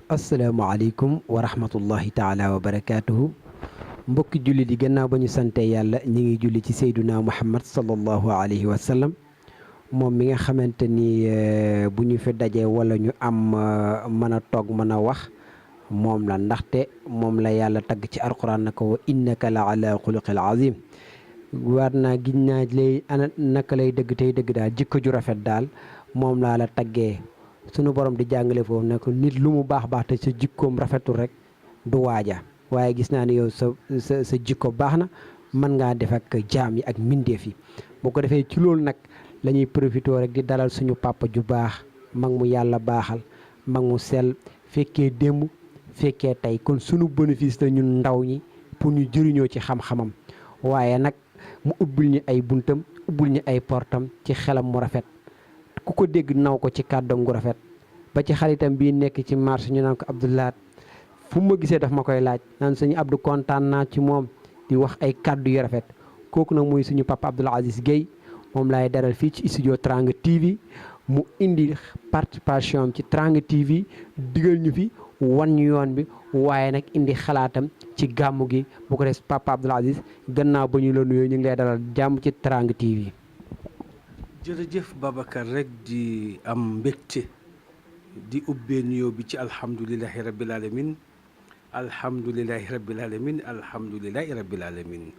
asalaamaaleykum wa rahmatullahi taala wa barakaatuhu mbokki julli di gannaaw ba ñu sante yàlla ñi ngi julli ci seyduna muhammad sallallahu alayhi wa sallam moom mi nga xamante ni bu ñu fi dajee wala ñu am mën a toog mën a wax moom la ndaxte moom la yàlla tagg ci alquran na ko wa innaka la ala xuluqil azim war naa giñ naa lay ana naka lay dëgg tey dëgg daal jikko ju rafet daal moom laa la taggee sunu borom di jàngale foofu ne ko nit lu mu baax baax te sa jikkoom rafetul rek du waaja waaye gis naa ne yow sa jikko baax na mën ngaa def ak jaam yi ak mbindeef yi boo ko defee ci loolu nag la ñuy profité rek di dalal suñu papa ju baax mag mu yàlla baaxal mag mu sell fekkee démb fekkee tey kon sunu bénéfice la ñun ndaw ñi pour ñu jëriñoo ci xam-xamam waaye nag mu ubbil ñu ay buntam ubbil ñu ay portam ci xelam mu rafet ku ko dégg naw ko ci kàddoom gu rafet ba ci xaritam bii nekk ci marché ñu naan ko Abdoulaat fu ma gisee daf ma koy laaj naan suñu Abdou kontaan naa ci moom di wax ay kàddu yu rafet kooku nag muy suñu papa Abdoul Aziz Guèye moom laay daral fii ci studio Teranga TV mu indi participation ci Teranga TV digal ñu fi wan ñu yoon bi waaye nag indi xalaatam ci gàmmu gi bu ko def papa Abdoul Aziz gannaaw ba ñu la nuyoo ñu ngi lay dalal jàmm ci Teranga TV. jërëjëf Babacar rek di am mbégte di ubbee nuyoo bi ci alhamdulilahi rabbil alamin alhamdulilahi rabbil alamin alhamdulilahi rabbil alamin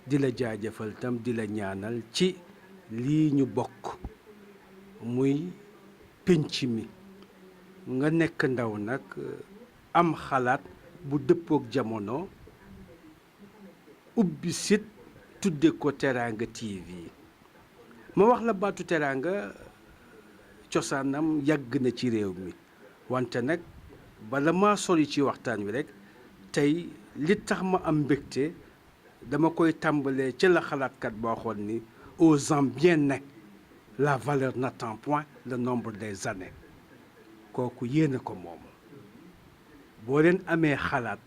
di la jaajëfal tam di la ñaanal ci lii ñu bokk muy pénc mi nga nekk ndaw nag am xalaat bu dëppook jamono ubbi site tudde ko Teranga TV ma wax la baatu teraanga cosaanam yàgg na ci réew mi wante nag bala maa sori ci waxtaan wi rek tey li tax ma am mbégte dama koy tàmbalee ci la xalaatkat boo xoon ni aux ans bien nés la valeur n'attend point le nombre des années kooku yéen a ko moom boo leen amee xalaat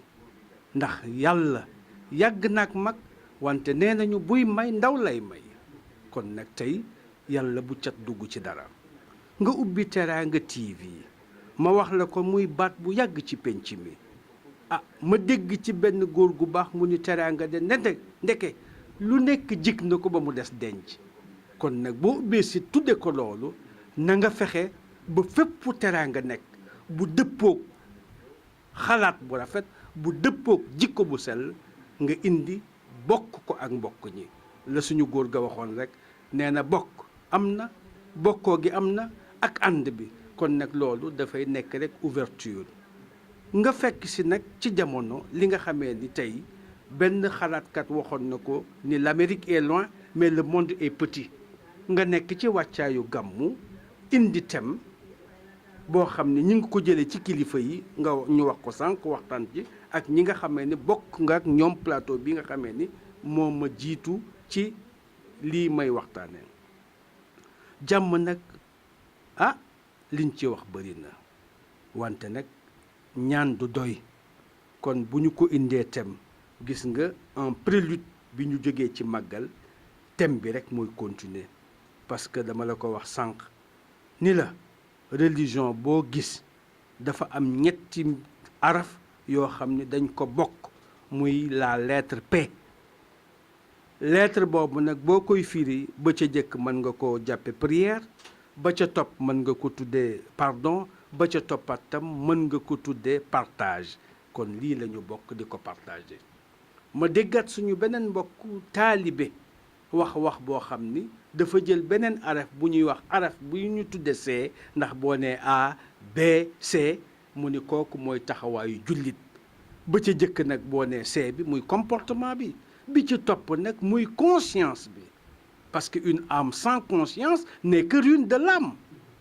ndax yàlla yàgg naak mag wante nee nañu buy may ndaw lay may kon nag tey yàlla bu cat dugg ci dara nga ubbi Teranga TV ma wax la ko muy baat bu yàgg ci penc mi ma dégg ci benn góor gu baax mu ni Teranga de ndeke lu nekk jig na ko ba mu des denc kon nag boo ubbee si tudde ko loolu na nga fexe ba fépp Teranga nekk bu dëppoog xalaat bu rafet bu dëppoog jikko bu sell nga indi bokk ko ak mbokk ñi la suñu góor ga waxoon rek nee na bokk am na bokkoo gi am na ak ànd bi kon nag loolu dafay nekk rek ouverture nga fekk si nag ci jamono li nga xamee ni tey benn xalaatkat waxoon na ko ni l'Amérique est loin mais le monde est petit nga nekk ci wàccaayu gàmmu indi thème boo xam ne ñi ngi ko jëlee ci kilifa yi nga ñu wax ko sànq waxtaan ci ak ñi nga xamee ni bokk nga ak ñoom plateau bi nga xamee ni moo ma jiitu ci lii may waxtaane jàmm nag liñ ci wax bëri na wante nag ñaan du doy kon bu ñu ko indee thème gis nga en prélude bi ñu jógee ci màggal thème bi rek mooy continuer parce que dama la ko wax sànq ni la religion boo gis dafa am ñetti araf yoo xam ne dañ ko bokk muy la lettre P lettre boobu nag boo koy firi ba ca jëkk mën nga ko jàppe prière ba ca topp mën nga ko tuddee pardon ba ca toppat tam mën nga ko tuddee partage kon lii la ñu bokk di ko partager ma déggat suñu beneen mbokku taalibe wax boo xam ni dafa jël beneen araf bu ñuy wax araf bu ñu tudde C ndax boo nee A B C mu ni kooku mooy taxawaayu jullit ba ca jëkk nag boo nee C bi muy comportement bi ci topp nag muy conscience bi parce que une âme sans conscience n'est que ruine de l'âme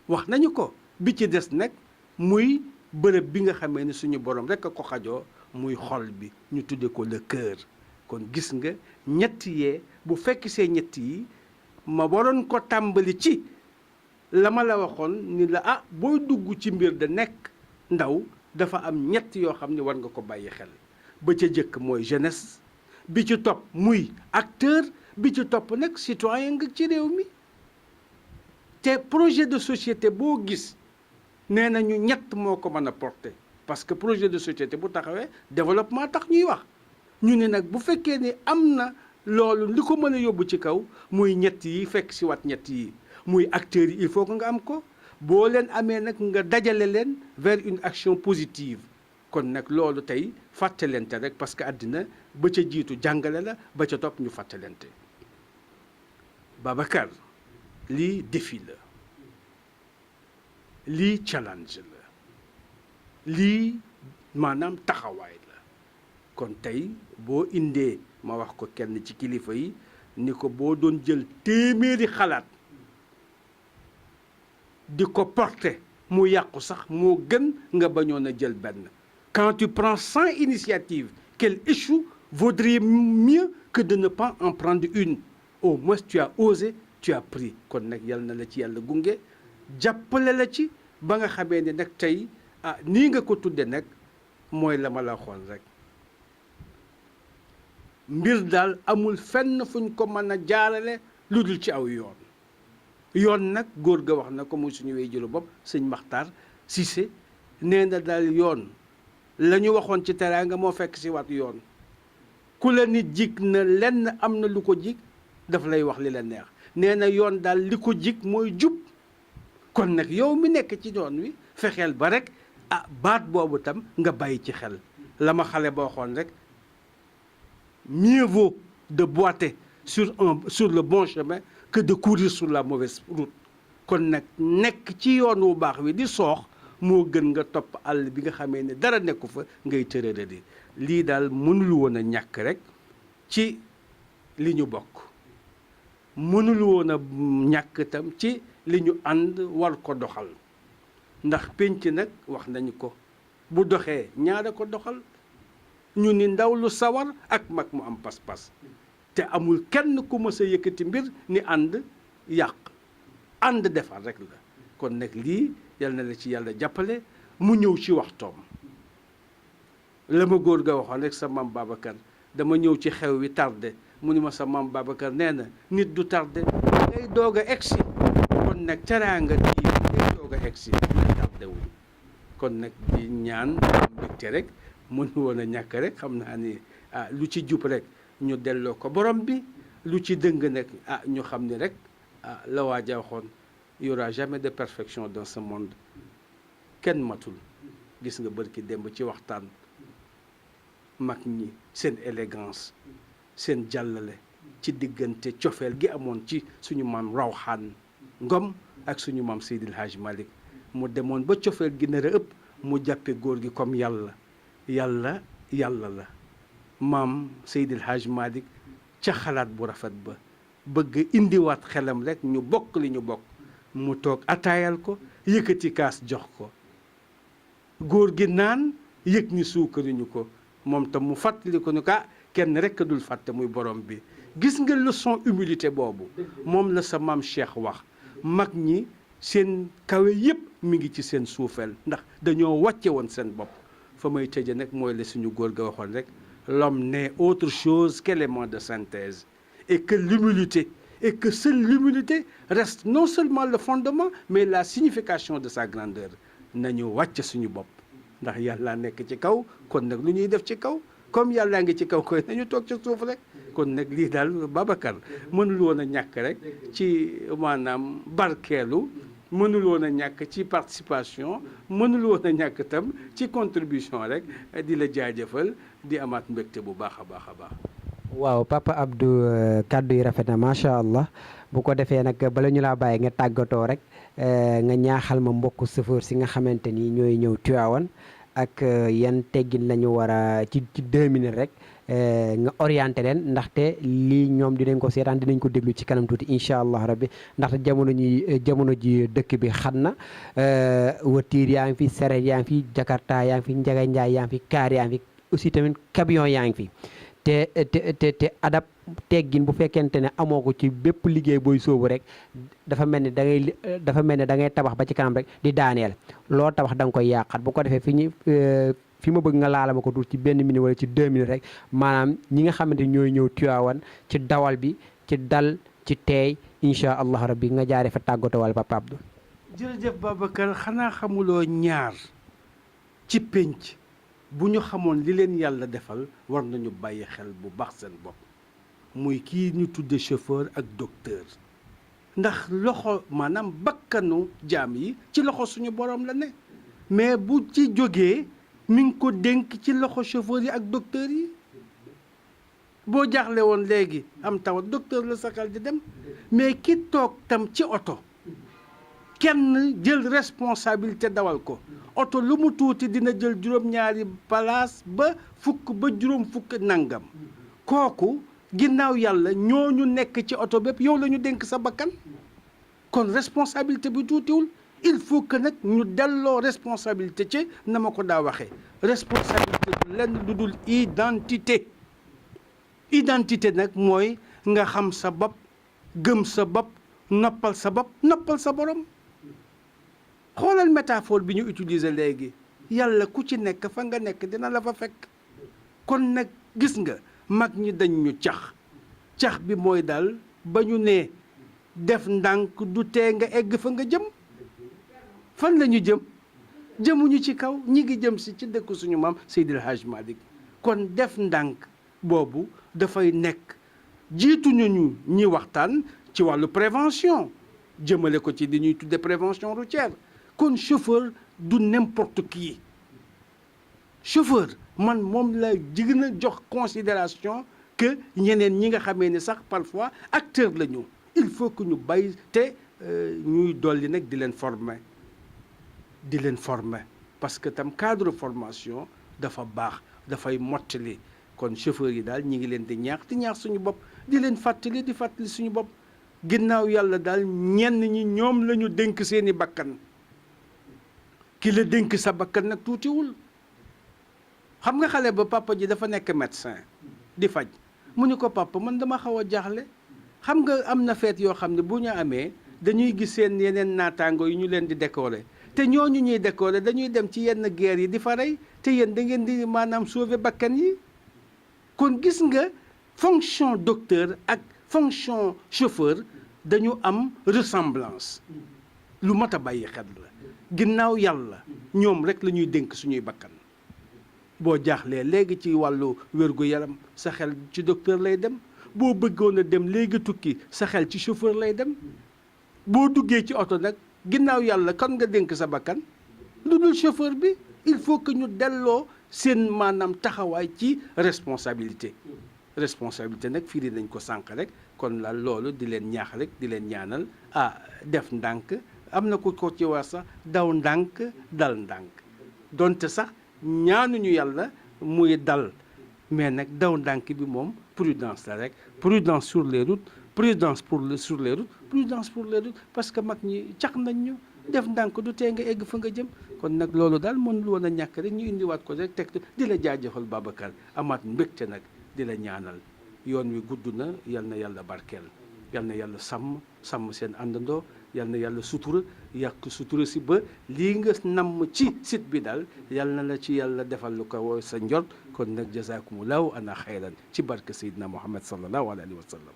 wax nañu ko bi ci des nag muy bërëb bi nga xamee ne suñu borom rek a ko xajoo muy xol bi ñu tudde ko le cœur kon gis nga ñett yee bu fekk see ñett yi ma waroon ko tàmbali ci la ma la waxoon ni la booy dugg ci mbir da nekk ndaw dafa am ñett yoo xam ne war nga ko bàyyi xel ba ca jëkk mooy jeunesse bi ci topp muy acteur bi ci topp nag citoyen nga ci réew mi te projet de société boo gis nee nañu ñett moo ko mën a porter parce que projet de société bu taxawee développement tax ñuy wax ñu ne nag bu fekkee ni am na loolu li ko mën a yóbbu ci kaw muy ñett yi fekk si wat ñett yi muy acteurs yi il faut que nga am ko boo leen amee nag nga dajale leen vers une action positive kon nag loolu tey fàttalente rek parce que àddina ba ca jiitu jàngale la ba ca topp ñu fàttalente Babacar lii défi la lii challenge la lii maanaam taxawaay la kon tey boo indee ma wax ko kenn ci kilifa yi ni ko boo doon jël téeméeri xalaat di ko porter mu yàqu sax moo gën nga bañoon a jël benn quand tu prends 100 initiatives qu'elles échouent vaudrait mieux que de ne pas en prendre une au moins tu as osé tu as pris kon nag yal na la ci yàlla gunge jàppale la ci ba nga xamee ne nag tey nii nga ko tudde nag mooy la ma la xool rek mbir daal amul fenn fuñ ko mën a jaarale lu dul ci aw yoon nag góor ga wax na ko muy suñu wéy jëlu bopp sëñ Maxtaar Cissé nee na daal yoon la ñu waxoon ci teraanga moo fekk si waat yoon ku la nit jig na lenn am na lu ko jig daf lay wax li la neex nee na yoon daal li ko jig mooy jub kon nag yow mi nekk ci yoon wi fexeel ba rek baat boobu tam nga bàyyi ci xel la ma xale boo xoon rek mieux vaut de boiter sur le bon chemin que de courir sur la mauvaise route kon nag nekk ci yoon wu baax wi di soox moo gën nga topp àll bi nga xamee ne dara nekku fa ngay tërërëri lii daal mënul woon a ñàkk rek ci li ñu bokk mënul woon a ñàkk itam ci li ñu ànd war ko doxal ndax pénc nag wax nañu ko bu doxee ñaara ko doxal ñu ni ndaw lu sawar ak mag mu am pas-pas te amul kenn ku mës a yëkkati mbir ni ànd yàq ànd defar rek la kon nag lii yal na la ci yàlla jàppale mu ñëw ci waxtoom la ma góor ga waxoon rek sa maam Babacar dama ñëw ci xew wi tardé mu ni ma sa maam Babacar nee na nit du tardé ngay doog a egsi kon nag teraanga di ngay doog a egsi ngay tardé wu kon nag di ñaan mbégte rek mënu woon a ñàkk rek xam naa ni lu ci jub rek ñu delloo ko borom bi lu ci dëng nag ñu xam ni rek la waaja waxoon il y aura jamais de perfection dans ce monde kenn matul gis nga bërki démb ci waxtaan mag ñi seen élégance seen jàllale ci diggante cofeel gi amoon ci suñu maam Rawxaan Ngom ak suñu maam Seydil Hadj Malick mu demoon ba cofeel gi nar a ëpp mu jàppe góor gi comme yàlla la maam Seydil Hadj Malick ca xalaat bu rafet ba bëgg indiwaat xelam rek ñu bokk li ñu bokk mu toog ataayal ko yëkkati kaas jox ko góor gi naan yëg ni suukariñu ko moom tam mu fàttali ko ni ko kenn rek dul fàtte muy borom bi gis nga leçon humilité boobu moom la sa maam Cheikh wax mag ñi seen kawe yépp mi ngi ci seen suufeel ndax dañoo wàcce woon seen bopp fa may tëje nag mooy la suñu góor ga waxoon rek l'homme n'est autre chose qu'élément de synthèse et que l'humilité et que seule l'humilité reste non seulement le fondement mais la signification de sa grandeur nañu wàcc suñu bopp ndax yàlla nekk ci kaw kon nag lu ñuy def ci kaw comme yàllaa ngi ci kaw koy nañu toog ci suuf rek kon nag lii daal Babacar mënul woon a ñàkk rek ci maanaam barkeelu mënul woon a ñàkk ci participation mënul woon a ñàkk itam ci contribution rek di la jaajëfal di amaat mbégte bu baax a baax a baax. waaw Papa Abdou kàddu yi rafet na macha allah bu ko defee nag bala ñu laa bàyyi nga tàggatoo rek nga ñaaxal ma mbokku chauffeur si nga xamante ni ñooy ñëw Tivaouane ak yan teggin la ñu war a ci 2 minutes rek nga orienté leen ndaxte lii ñoom dinañ ko seetaan dinañ ko déglu ci kanam tuuti incha allah rabbi ndaxte jamono ji dëkk bi xat na voiture yaa ngi fi sareet yaa ngi fi jakarta yaa ngi fi njaga njaay yaa ngi fi kaar yaa ngi fi aussi tamit camion yaa ngi fi te adab teggin bu fekkente ne amoo ko ci bépp liggéey booy sóobu rek dafa mel ni da ngay tabax ba ci kanam rek di daaneel loo tabax da nga koy yàqat bu ko defee fi ma bëgg nga laala ma ko tuuti ci 1 minute wala ci 2 minutes rek maanaam ñi nga xamante ni ñooy ñëw Tivaouane ci dawal bi ci dal ci teey incha allah rabbi nga jaaree fa tàggatoo wala Papa Abdou. jërëjëf Babacar xanaa xamuloo ñaar ci pénc bu ñu xamoon li leen yàlla defal war nañu bàyyi xel bu baax seen bopp muy kii ñu tudde chauffeur ak docteur ndax loxo maanaam bakkanu jaam yi ci loxo suñu borom la ne mais bu ci jógee mi ngi ko dénk ci loxo chauffeur yi ak docteur yi boo jaaxle woon léegi am tawat docteur la sakal di dem mais ki toog tam ci oto kenn jël responsabilité dawal ko oto lu mu tuuti dina jël juróom-ñaari place ba fukk ba juróom fukk nangam kooku ginnaaw yàlla ñooñu nekk ci oto bépp yow la ñu dénk sa bakkan kon responsabilité bi tuutiwul il faut que nag ñu delloo responsabilité ci na ma ko daa waxee responsabilité bu lenn lu dul identité nag mooy nga xam sa bopp gëm sa bopp noppal sa bopp noppal sa borom xoolal métaphore bi ñu utiliser léegi yàlla ku ci nekk fa nga nekk dina la fa fekk kon nag gis nga mag ñi dañ ñu cax bi mooy daal ba ñu nee def ndànk du tee nga egg fa nga jëm fan la ñu jëmuñu ci kaw ñi ngi jëm si ci dëkk suñu maam Seydil Hadj Malick kon def ndànk boobu dafay nekk jiituñu ñu ñi waxtaan ci wàllu prévention jëmale ko ci di ñuy tudde prévention routière kon chauffeur du n'importe qui chauffeur man moom la gën a jox considération que ñeneen ñi nga xamee ni sax parfois acteur la ñu il faut que ñu bàyyi te ñuy dolli nag di leen former parce que tam cadre formation dafa baax dafay mottali kon chauffeur yi daal ñi ngi leen di ñaax suñu bopp di leen fàttali suñu bopp ginnaaw yàlla daal ñenn ñi ñoom la ñu dénk seeni bakkan ki la dénk sa bakkan nag tuutiwul xam nga xale ba papa ji dafa nekk médecin di faj mu ni ko papa man dama xaw a jaaxle xam nga am na feet yoo xam ne bu ñu amee dañuy gis seen yeneen naataango yi ñu leen di décorer te ñooñu ñuy décorer dañuy dem ci yenn guerre yi di fa rey te yéen da ngeen di maanaam sauver bakkan yi kon gis nga fonction docteur ak fonction chauffeur dañu am ressemblance lu mat a bàyyi xel la ginnaaw yàlla ñoom rek la ñuy dénk suñuy bakkan boo jaaxlee léegi ci wàllu wér-gu-yaram sa xel ci docteur lay dem boo bëggoon a dem léegi tukki sa xel ci chauffeur lay dem boo duggee ci oto nag ginnaaw yàlla kan nga dénk sa bakkan lu dul chauffeur bi il faut que ñu delloo seen maanaam taxawaay ci responsabilité nag firi nañ ko sànq rek kon la loolu di leen ñaax rek di leen ñaanal def ndànk am na ko ci wax sax daw ndànk dal ndànk donte sax ñaanuñu yàlla muy dal mais nag daw ndànk bi moom prudence la rek prudence sur les routes prudence sur les routes parce que mag ñi cax nañ ñu def ndànk du tee nga egg fa nga jëm kon nag loolu daal mënul woon a ñàkk rek ñu indiwaat ko rek teg di la jaajëfal Babacar amaat mbégte nag di la ñaanal yoon wi gudd na yal na yàlla barkeel yal na yàlla sàmm seen àndandoo yal na yàlla sutura yàq sutura si ba lii nga namm ci site bi daal yal na la ci yàlla defal lu ko sa njort kon nag jazakumullahu ana xayran ci barke Seydina Muhammad sallallahu alayhi wa sallam.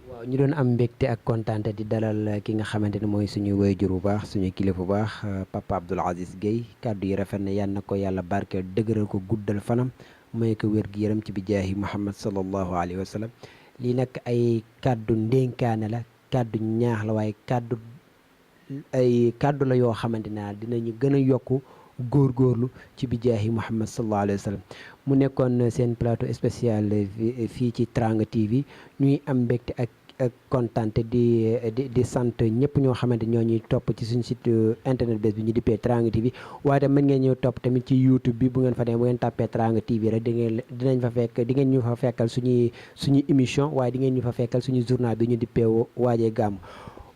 waaw ñu doon am mbégte ak kontaante di dalal ki nga xamante ne mooy suñu waajur bu baax suñu kilifa bu baax Papa Abdoul Aziz Guèye kàddu yi rafet na yal na ko yàlla barkeel dëgëral ko guddal fanam may ko wér gi yaram ci bi jaahi Muhammad sallallahu alayhi wa sallam. lii nag ay kàddu ndénkaane la kàddu ñaax la waaye kàddu la yoo xamante ne dinañu gën a yokku góorgóorlu ci bi jaahi Muhammad sallallahu alayhi wa sallam. mu nekkoon seen plateau spécial fii ci Teranga TV ñuy am mbégte ak kontaante di sant ñëpp ñoo xamante ñoo ñuy topp ci suñu site internet bés bi ñu dippee Teranga TV waaye tam mën ngeen ñëw topp tamit ci YouTube bi bu ngeen fa demee bu ngeen tàppee Teranga TV rek dinañ fa fekk di ngeen ñu fa fekkal suñuy émission waaye di ngeen ñu fa fekkal suñu journal bi ñu dippee waajee gàmm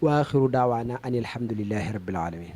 wa axiru daawaana an alhamdulillahi rabbil alamin